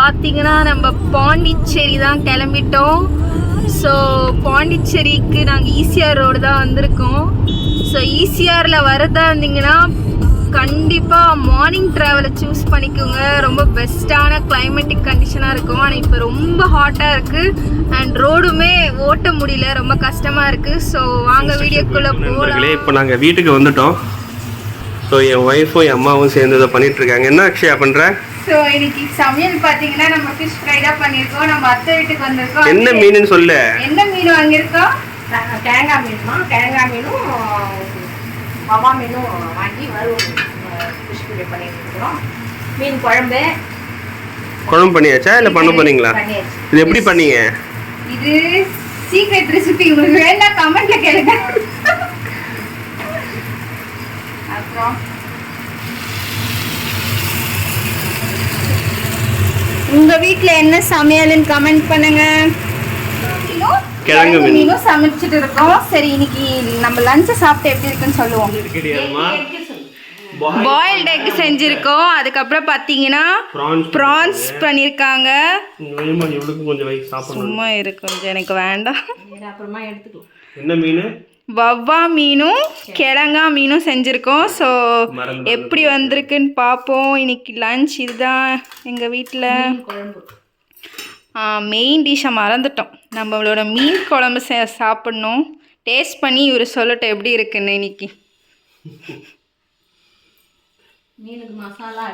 பார்த்தீங்கன்னா நம்ம பாண்டிச்சேரி தான் கிளம்பிட்டோம். ஸோ பாண்டிச்சேரிக்கு நாங்கள் ஈசிஆர் ரோடு தான் வந்திருக்கோம். ஸோ ஈசிஆரில் வரதா இருந்தீங்கன்னா கண்டிப்பாக மார்னிங் ட்ராவலை சூஸ் பண்ணிக்கோங்க. ரொம்ப பெஸ்ட்டான கிளைமேட்டிக் கண்டிஷனாக இருக்கும். ஆனால் இப்போ ரொம்ப ஹாட்டாக இருக்குது அண்ட் ரோடுமே ஓட்ட முடியல, ரொம்ப கஷ்டமாக இருக்குது. ஸோ வாங்க வீடியோக்குள்ளே போகலாம். இப்போ நாங்கள் வீட்டுக்கு வந்துட்டோம். ஸோ என் ஒய்ஃபும் என் அம்மாவும் சேர்ந்து இதை பண்ணிகிட்ருக்காங்க. என்ன அக்ஷயா பண்ணுற? ஸோ இன்னைக்கு சமையல் பார்த்தீங்கன்னா நம்ம ஃபிஷ் ஃப்ரை தான் பண்ணியிருக்கோம். நம்ம அத்தை வீட்டுக்கு வந்திருக்கோம். என்ன மீனுன்னு சொல்லு. என்ன மீன் வாங்கியிருக்கோம்? தேங்காய் மீனுமா, தேங்காய் மீனும் வவா மீனும் வாங்கி ஃபிஷ் ஃப்ரை பண்ணிட்டு இருக்கிறோம். மீன் குழம்பு பண்ணியாச்சா இல்லை பண்ண போறீங்களா? இது எப்படி பண்ணீங்க? இது சீக்ரெட் ரெசிபி, உங்களுக்கு வேணா கமெண்ட்ல கேளுங்க. அப்புறம் உங்க வீட்ல என்ன சமையல்னு கமெண்ட் பண்ணுங்க. கிழங்கு மீனும் சமைச்சிட்டு இருக்கோம். சரி, இன்னைக்கு நம்ம லஞ்ச் சாப்பிட்டு எப்படி இருக்குன்னு சொல்லுவோம். பாயில்டு எக் செஞ்சிருக்கோம். அதுக்கப்புறம் பார்த்தீங்கன்னா ப்ரான்ஸ் பண்ணியிருக்காங்க. சும்மா இருக்கு, கொஞ்சம் எனக்கு வேண்டாம். அப்புறமா எடுத்துக்கலாம். என்ன மீன்? வவ்வா மீனும் கிழங்கா மீனும் செஞ்சுருக்கோம். ஸோ எப்படி வந்திருக்குன்னு பார்ப்போம். இன்னைக்கு லன்ச் இதுதான் எங்கள் வீட்டில். மெயின் டிஷ்ஷை மறந்துட்டோம். நம்மளோட மீன் குழம்பு சாப்பிட்ணும். டேஸ்ட் பண்ணி இவர் சொல்லட்டும் எப்படி இருக்குன்னு. இன்னைக்கு மீனுக்கு மசாலா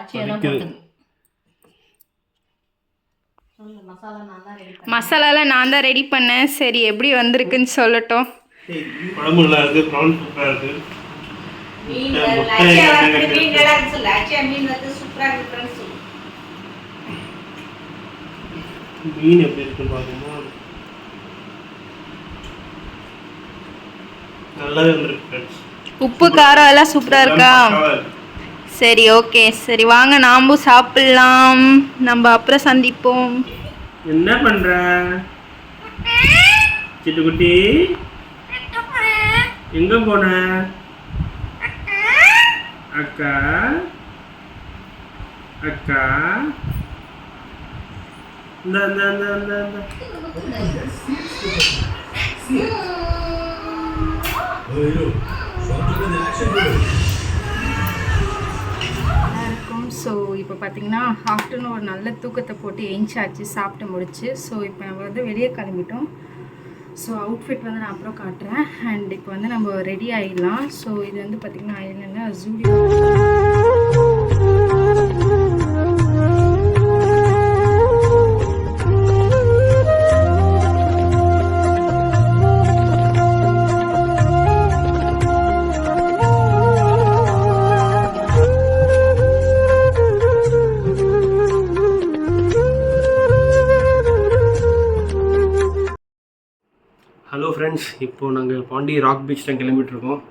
மசாலாலாம் நான் தான் ரெடி பண்ணேன். சரி, எப்படி வந்திருக்குன்னு சொல்லட்டும். குழம்பு நல்லா இருக்கு, ப்ரான் சூப்பரா இருக்கு. மீன் எப்படி இருக்கு பாருங்க. நல்லாவே வந்திருக்கு. உப்பு காரம் எல்லாம் சூப்பரா இருக்கா? சரி, ஓகே. சரி வாங்க நாமும் சாப்பிடலாம். நம்ம அப்புறம் சந்திப்போம். என்ன பண்ற சிட்டுக்குட்டி? எங்க போன? அக்கா அக்கா இந்த இந்த இந்த இந்த இருக்கும். ஸோ இப்போ பார்த்தீங்கன்னா ஆஃப்டர்நூன் ஒரு நல்ல தூக்கத்தை போட்டு எஞ்சாச்சு, சாப்பிட்டு முடிச்சு. ஸோ இப்போ நம்ம வந்து வெளியே கிளம்பிட்டோம். ஸோ அவுட்ஃபிட் வந்து நான் அப்புறம் காட்டுறேன். அண்ட் இப்போ வந்து நம்ம ரெடி ஆகிடலாம். ஸோ இது வந்து பார்த்திங்கன்னா என்னென்னா ஜூடியோ. ஹலோ ஃப்ரெண்ட்ஸ், இப்போது நாங்கள் பாண்டி ராக் பீச் தான் கிளம்பிட்டுருக்கோம்.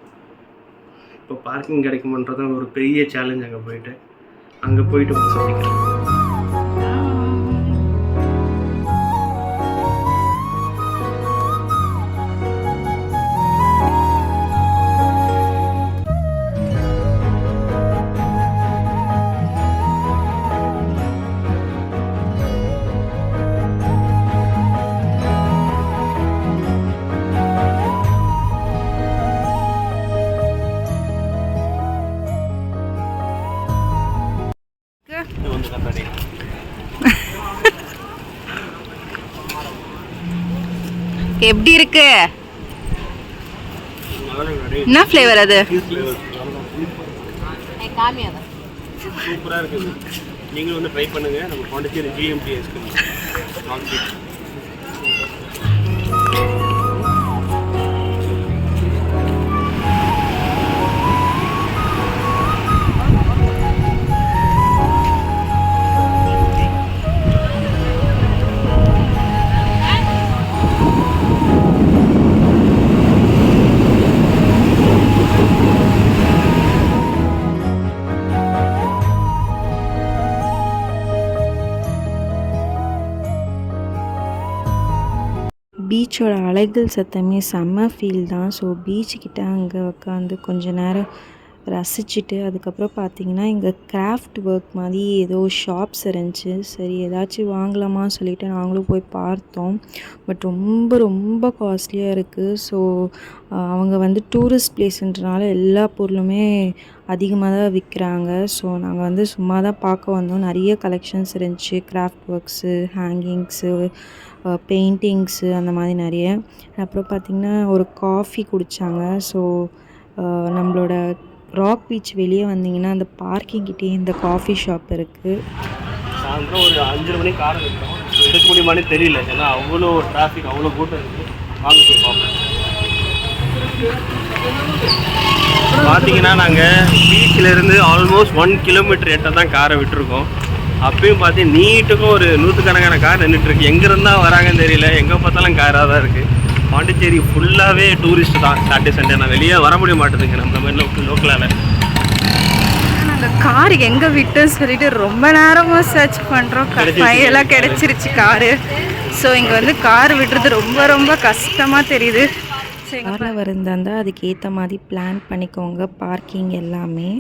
இப்போ பார்க்கிங் கிடைக்குமன்றது ஒரு பெரிய சேலஞ்ச். அங்கே போயிட்டு சந்திக்கிறேன். எப்படி இருக்கு? என்ன ஃப்ளேவர் அது? சூப்பராக இருக்குது. நீங்களும் வந்து ட்ரை பண்ணுங்கள். நம்ம பாண்டிச்சேரி ஜிஎம்டி ஐஸ்கிரீம். பீச்சோட அலைகள் சத்தமே செம்ம ஃபீல் தான். ஸோ பீச்சுக்கிட்ட அங்கே உட்காந்து கொஞ்ச நேரம் ரசிச்சுட்டு அதுக்கப்புறம் பார்த்திங்கன்னா இங்கே கிராஃப்ட் ஒர்க் மாதிரி ஏதோ ஷாப்ஸ் இருந்துச்சு. சரி ஏதாச்சும் வாங்கலாமா சொல்லிவிட்டு நாங்களும் போய் பார்த்தோம். பட் ரொம்ப ரொம்ப காஸ்ட்லியாக இருக்குது. ஸோ அவங்க வந்து டூரிஸ்ட் பிளேஸ்ன்றனால எல்லா பொருளுமே அதிகமாக தான் விற்கிறாங்க. ஸோ நாங்கள் வந்து சும்மா தான் பார்க்க வந்தோம். நிறைய கலெக்ஷன்ஸ் இருந்துச்சு, கிராஃப்ட் ஒர்க்ஸு, ஹேங்கிங்ஸு, பெயிண்டிங்ஸு அந்த மாதிரி நிறைய. அப்புறம் பார்த்திங்கன்னா ஒரு காஃபி குடித்தாங்க. ஸோ நம்மளோட ராக் பீச் வெளியே வந்தீங்கன்னா அந்த பார்க்கிங்கிட்டே இந்த காஃபி ஷாப் இருக்குது. சாயந்தரம் ஒரு 5 மணி காரை விட்டோம். எடுக்க முடியுமானே தெரியல, ஏன்னா அவ்வளோ டிராஃபிக், அவ்வளோ கூட்டம் இருக்குது. வாங்க போய் பார்ப்போம். பார்த்தீங்கன்னா நாங்கள் பீச்சிலேருந்து ஆல்மோஸ்ட் 1 கிலோமீட்டர் எட்ட தான் காரை விட்டுருக்கோம். அப்பயும் பார்த்து நீட்டுக்கும் ஒரு 100கணக்கான கார் நின்றுட்டுருக்கு. எங்கேருந்தா வராங்கன்னு தெரியல, எங்கே பார்த்தாலும் காராக தான் இருக்குது. பாண்டிச்சேரி ஃபுல்லாகவே டூரிஸ்ட் தான். சாட்டர்டே சண்டே நான் வெளியே வர முடிய மாட்டேதுங்க நம்ம மாதிரி லோக்கலால். நாங்கள் கார் எங்கே விட்டுன்னு சொல்லிட்டு ரொம்ப நேரமாக சர்ச் பண்ணுறோம். ஃபைனலாக கிடச்சிருச்சு காரு. ஸோ இங்கே வந்து கார் விடுறது ரொம்ப ரொம்ப கஷ்டமாக தெரியுது. காரில் வரந்தால் அதுக்கேற்ற மாதிரி பிளான் பண்ணிக்கோங்க பார்க்கிங் எல்லாமே.